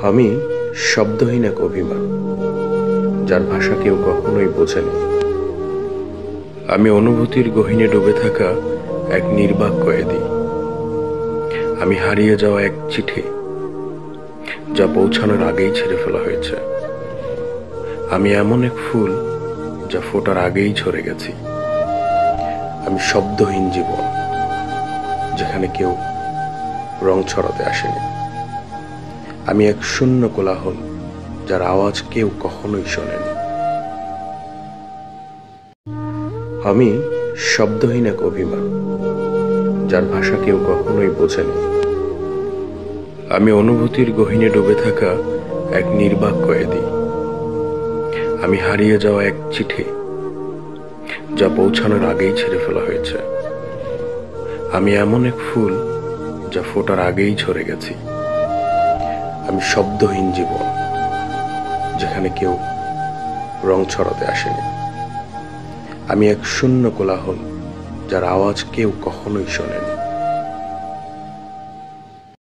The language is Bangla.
আমি শব্দহীন এক অভিমান, যার ভাষা কেউ কখনোই বোঝেনি। আমি অনুভূতির গহীনে ডুবে থাকা এক নির্বাক কয়েদি। আমি হারিয়ে যাওয়া এক চিঠি, যা পৌঁছানোর আগেই ছেড়ে ফেলা হয়েছে। আমি এমন এক ফুল, যা ফোটার আগেই ঝরে গেছি। আমি শব্দহীন জীবন, যেখানে কেউ রং ছড়াতে আসেনি। আমি এক শূন্য কোলাহল, যার আওয়াজ কেউ কখনোই শোনেনি। আমি শব্দহীন এক অভিমান, যার ভাষা কেউ কখনোই বোঝেনি। আমি অনুভূতির গহীনে ডুবে থাকা এক নির্বাক কয়েদি। আমি হারিয়ে যাওয়া এক চিঠি, যা পৌঁছানোর আগেই ছেড়ে ফেলা হয়েছে। আমি এমন এক ফুল, যা ফোটার আগেই ঝরে গেছি। আমি শব্দহীন জীবন, যেখানে কেউ রং ছড়াতে আসেনি। আমি এক শূন্য কোলাহল, যার আওয়াজ কেউ কখনোই শোনেনি।